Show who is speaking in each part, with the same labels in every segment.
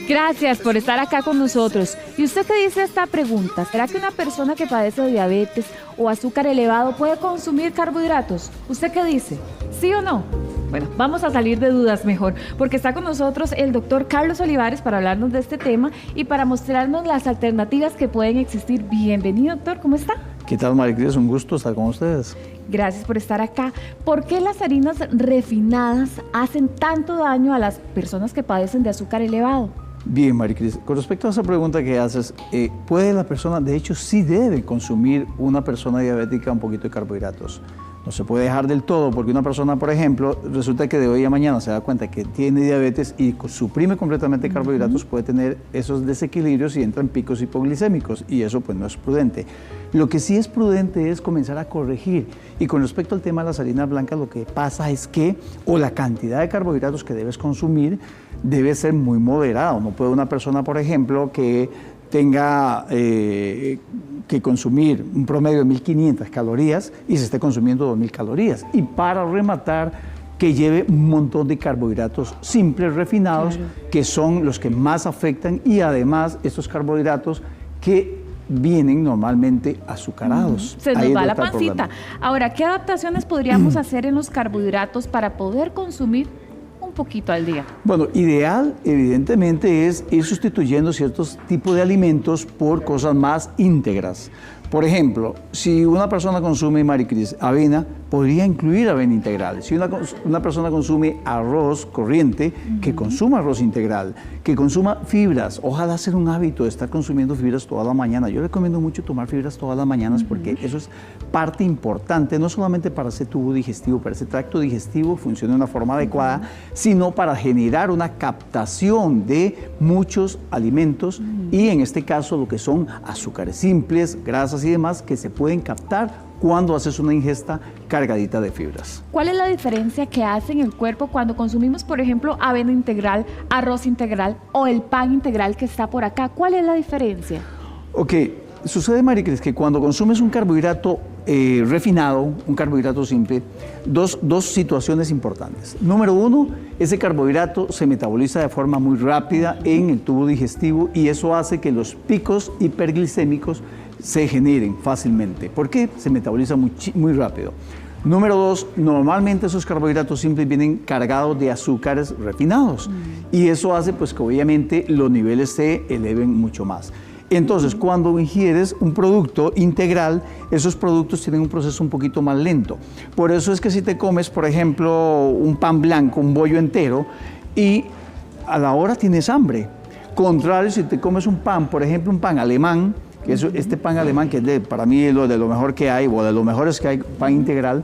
Speaker 1: Gracias por estar acá con nosotros. ¿Y usted qué dice esta pregunta? ¿Será que una persona que padece de diabetes o azúcar elevado puede consumir carbohidratos? ¿Usted qué dice? ¿Sí o no? Bueno, vamos a salir de dudas mejor, porque está con nosotros el doctor Carlos Olivares para hablarnos de este tema y para mostrarnos las alternativas que pueden existir. Bienvenido, doctor, ¿cómo está?
Speaker 2: ¿Qué tal, Maricris? Un gusto estar con ustedes.
Speaker 1: Gracias por estar acá. ¿Por qué las harinas refinadas hacen tanto daño a las personas que padecen de azúcar elevado?
Speaker 2: Bien, Maricris, con respecto a esa pregunta que haces, ¿puede la persona, de hecho sí debe consumir una persona diabética un poquito de carbohidratos? No se puede dejar del todo, porque una persona, por ejemplo, resulta que de hoy a mañana se da cuenta que tiene diabetes y suprime completamente carbohidratos, puede tener esos desequilibrios y entra en picos hipoglicémicos, y eso pues no es prudente. Lo que sí es prudente es comenzar a corregir. Y con respecto al tema de las harinas blancas, lo que pasa es que, o la cantidad de carbohidratos que debes consumir debe ser muy moderado. No puede una persona, por ejemplo, que tenga que consumir un promedio de 1.500 calorías y se esté consumiendo 2.000 calorías. Y para rematar, que lleve un montón de carbohidratos simples, refinados, que son los que más afectan, y además estos carbohidratos que vienen normalmente azucarados.
Speaker 1: Se nos va la pancita. Ahora, ¿qué adaptaciones podríamos hacer en los carbohidratos para poder consumir un poquito al día?
Speaker 2: Bueno, ideal evidentemente es ir sustituyendo ciertos tipos de alimentos por cosas más íntegras. Por ejemplo, si una persona consume, Maricris, avena, podría incluir avena integral. Si una persona consume arroz corriente, que consuma arroz integral, que consuma fibras. Ojalá hacer un hábito de estar consumiendo fibras toda la mañana. Yo recomiendo mucho tomar fibras todas las mañanas porque eso es parte importante, no solamente para ese tubo digestivo, para ese tracto digestivo funcione de una forma adecuada, sino para generar una captación de muchos alimentos y en este caso lo que son azúcares simples, grasas y demás que se pueden captar cuando haces una ingesta cargadita de fibras.
Speaker 1: ¿Cuál es la diferencia que hace en el cuerpo cuando consumimos, por ejemplo, avena integral, arroz integral o el pan integral que está por acá? ¿Cuál es la diferencia?
Speaker 2: Ok, sucede, Maricris, que cuando consumes un carbohidrato refinado, un carbohidrato simple, dos situaciones importantes. Número uno, ese carbohidrato se metaboliza de forma muy rápida en el tubo digestivo y eso hace que los picos hiperglicémicos se generen fácilmente. ¿Por qué? Se metaboliza muy rápido. Número dos, normalmente esos carbohidratos simples vienen cargados de azúcares refinados y eso hace pues que obviamente los niveles se eleven mucho más. Entonces, cuando ingieres un producto integral, esos productos tienen un proceso un poquito más lento. Por eso es que si te comes, por ejemplo, un pan blanco, un bollo entero, y a la hora tienes hambre. Contrario, si te comes un pan, por ejemplo, un pan alemán, que es este pan alemán que es para mí de lo mejor que hay, o de los mejores que hay, pan integral,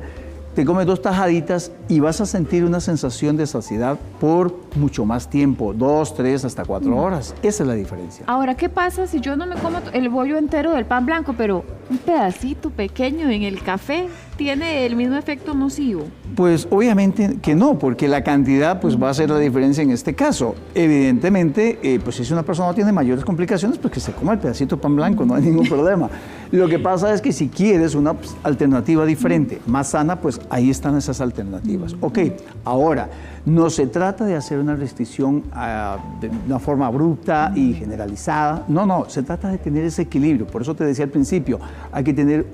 Speaker 2: te comes 2 tajaditas y vas a sentir una sensación de saciedad por mucho más tiempo, 2, 3, hasta 4 horas. Esa es la diferencia.
Speaker 1: Ahora, ¿qué pasa si yo no me como el bollo entero del pan blanco, pero un pedacito pequeño en el café tiene el mismo efecto nocivo?
Speaker 2: Pues obviamente que no, porque la cantidad pues va a ser la diferencia en este caso. Evidentemente, pues si una persona tiene mayores complicaciones, pues que se coma el pedacito de pan blanco, no hay ningún problema. Lo que pasa es que si quieres una alternativa diferente, más sana, pues ahí están esas alternativas. Ok, ahora, no se trata de hacer una restricción de una forma abrupta y generalizada. No, se trata de tener ese equilibrio. Por eso te decía al principio, hay que tener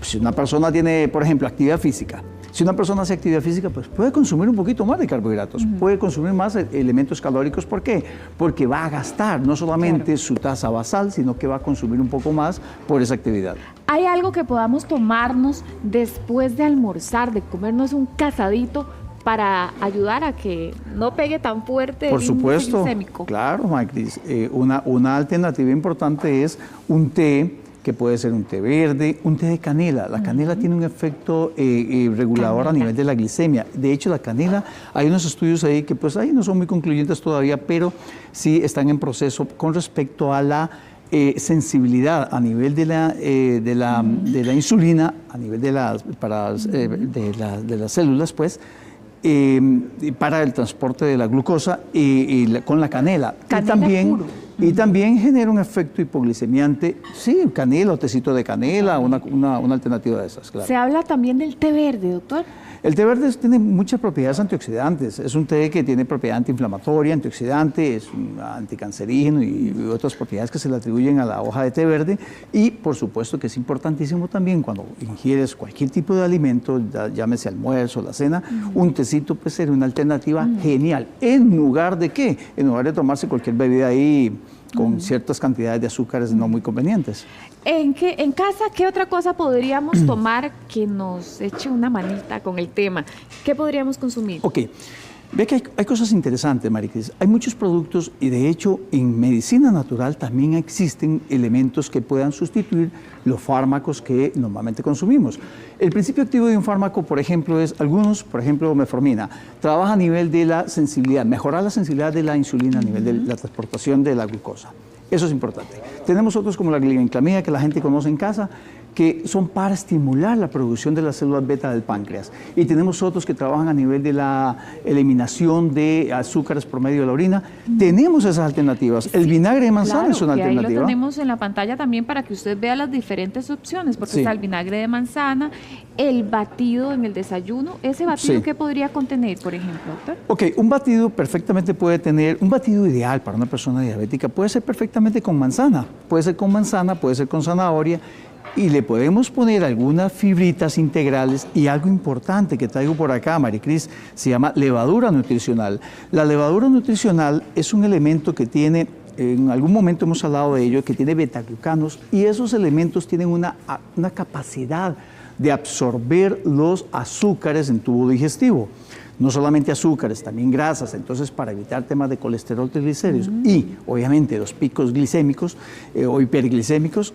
Speaker 2: si una persona tiene, por ejemplo, actividad física. Si una persona hace actividad física, pues puede consumir un poquito más de carbohidratos, puede consumir más elementos calóricos. ¿Por qué? Porque va a gastar no solamente su tasa basal, sino que va a consumir un poco más por esa actividad.
Speaker 1: ¿Hay algo que podamos tomarnos después de almorzar, de comernos un casadito, para ayudar a que no pegue tan fuerte
Speaker 2: Por
Speaker 1: el
Speaker 2: supuesto,
Speaker 1: índice glicémico?
Speaker 2: Claro, Macris. Una alternativa importante es un té, que puede ser un té verde, un té de canela. La canela tiene un efecto regulador a nivel de la glicemia. De hecho, la canela, hay unos estudios ahí que pues ahí no son muy concluyentes todavía, pero sí están en proceso con respecto a la sensibilidad a nivel de la insulina, a nivel de las células, pues, para el transporte de la glucosa con la canela.
Speaker 1: Canela
Speaker 2: y también
Speaker 1: puro.
Speaker 2: Y también genera un efecto hipoglicemiante, sí, canela o tecito de canela, una alternativa de esas, claro.
Speaker 1: Se habla también del té verde, doctor.
Speaker 2: El té verde tiene muchas propiedades antioxidantes. Es un té que tiene propiedad antiinflamatoria, antioxidante, es un anticancerígeno y otras propiedades que se le atribuyen a la hoja de té verde. Y por supuesto que es importantísimo también cuando ingieres cualquier tipo de alimento, llámese almuerzo, la cena, un tecito puede ser una alternativa genial. ¿En lugar de qué? En lugar de tomarse cualquier bebida ahí con ciertas cantidades de azúcares no muy convenientes.
Speaker 1: En casa, ¿qué otra cosa podríamos tomar que nos eche una manita con el tema? ¿Qué podríamos consumir?
Speaker 2: Ok. Ve que hay cosas interesantes, Maricris. Hay muchos productos y de hecho en medicina natural también existen elementos que puedan sustituir los fármacos que normalmente consumimos. El principio activo de un fármaco, por ejemplo, por ejemplo, metformina, trabaja a nivel de la sensibilidad, mejorar la sensibilidad de la insulina a nivel de la transportación de la glucosa. Eso es importante. Tenemos otros como la glibenclamida que la gente conoce en casa, que son para estimular la producción de las células beta del páncreas. Y tenemos otros que trabajan a nivel de la eliminación de azúcares por medio de la orina. Tenemos esas alternativas. El vinagre de manzana es una alternativa.
Speaker 1: Ahí lo tenemos en la pantalla también para que usted vea las diferentes opciones, porque está el vinagre de manzana, el batido en el desayuno. ¿Ese batido qué podría contener, por ejemplo, doctor?
Speaker 2: Ok, un batido perfectamente puede tener, un batido ideal para una persona diabética puede ser perfectamente con manzana, puede ser con zanahoria, y le podemos poner algunas fibritas integrales y algo importante que traigo por acá, Maricris, se llama levadura nutricional. La levadura nutricional es un elemento que tiene, en algún momento hemos hablado de ello, que tiene betaglucanos y esos elementos tienen una capacidad de absorber los azúcares en tubo digestivo. No solamente azúcares, también grasas, entonces para evitar temas de colesterol, triglicéridos y obviamente los picos glicémicos o hiperglicémicos,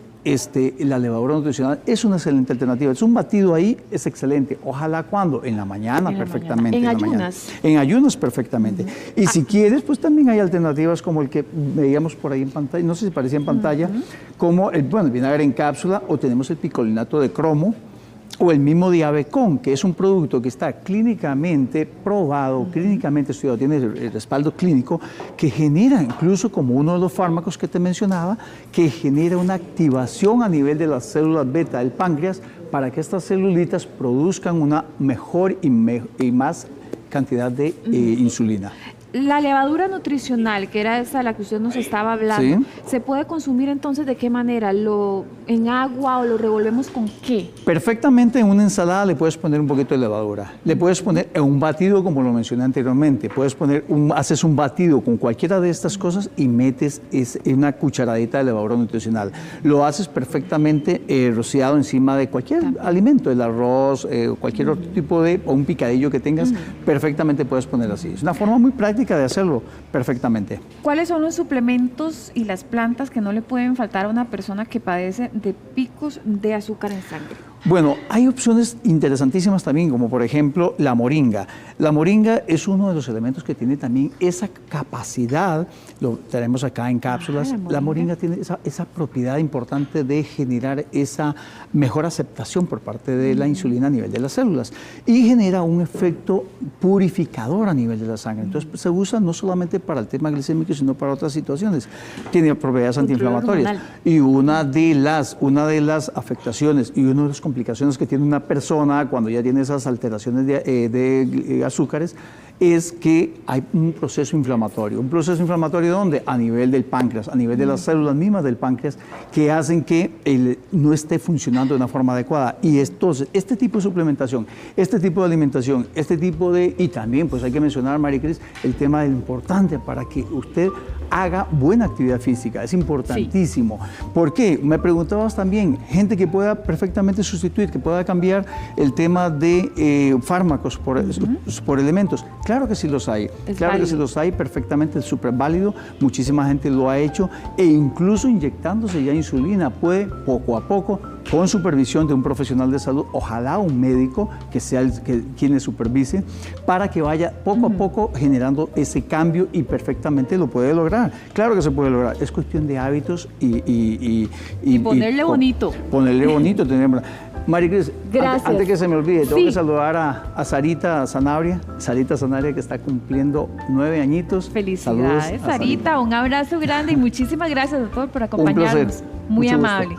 Speaker 2: la levadura nutricional es una excelente alternativa. Es un batido ahí, es excelente. Ojalá cuando, en la mañana perfectamente.
Speaker 1: En ayunas.
Speaker 2: En ayunas perfectamente. Y si quieres, pues también hay alternativas como el que veíamos por ahí en pantalla, no sé si parecía en pantalla, como el vinagre en cápsula o tenemos el picolinato de cromo, o el mismo Diabecón, que es un producto que está clínicamente probado, clínicamente estudiado, tiene el respaldo clínico, que genera, incluso como uno de los fármacos que te mencionaba, que genera una activación a nivel de las células beta del páncreas para que estas celulitas produzcan una mejor y más cantidad de insulina.
Speaker 1: La levadura nutricional, que era esa a la que usted nos estaba hablando, ¿se puede consumir entonces de qué manera? ¿En agua o lo revolvemos con qué?
Speaker 2: Perfectamente en una ensalada le puedes poner un poquito de levadura. Le puedes poner en un batido, como lo mencioné anteriormente. Haces un batido con cualquiera de estas cosas y metes una cucharadita de levadura nutricional. Lo haces perfectamente rociado encima de cualquier alimento, el arroz, cualquier otro tipo o un picadillo que tengas, perfectamente puedes poner así. Es una forma muy práctica de hacerlo perfectamente.
Speaker 1: ¿Cuáles son los suplementos y las plantas que no le pueden faltar a una persona que padece de picos de azúcar en sangre?
Speaker 2: Bueno, hay opciones interesantísimas también, como por ejemplo la moringa. La moringa es uno de los elementos que tiene también esa capacidad, lo tenemos acá en cápsulas, la moringa tiene esa propiedad importante de generar esa mejor aceptación por parte de la insulina a nivel de las células y genera un efecto purificador a nivel de la sangre. Entonces se usa no solamente para el tema glicémico, sino para otras situaciones. Tiene propiedades antiinflamatorias. Y una de las afectaciones y uno de los complicaciones que tiene una persona cuando ya tiene esas alteraciones de azúcares es que hay un proceso inflamatorio. ¿Un proceso inflamatorio dónde? A nivel del páncreas, a nivel de las células mismas del páncreas que hacen que no esté funcionando de una forma adecuada. Y entonces, este tipo de suplementación, este tipo de alimentación, y también, pues hay que mencionar, Maricris, el tema del importante para que usted haga buena actividad física, es importantísimo. ¿Por qué? Me preguntabas también, gente que pueda perfectamente sustituir, que pueda cambiar el tema de fármacos por elementos. Claro que sí los hay, que sí los hay, perfectamente, es súper válido, muchísima gente lo ha hecho e incluso inyectándose ya insulina puede poco a poco, con supervisión de un profesional de salud, ojalá un médico que sea quien le supervise, para que vaya poco a poco generando ese cambio y perfectamente lo puede lograr. Claro que se puede lograr, es cuestión de hábitos y
Speaker 1: ponerle bonito.
Speaker 2: Ponerle bonito, Maricris,
Speaker 1: Gracias.
Speaker 2: antes que se me olvide, tengo
Speaker 1: Sí.
Speaker 2: que saludar a Sarita Sanabria. Sarita Sanabria, que está cumpliendo 9 añitos.
Speaker 1: Felicidades,
Speaker 2: Saludos a
Speaker 1: Sarita. Un abrazo grande y muchísimas gracias a todos por
Speaker 2: placer.
Speaker 1: acompañarnos. Muy
Speaker 2: Mucho gusto.
Speaker 1: amable.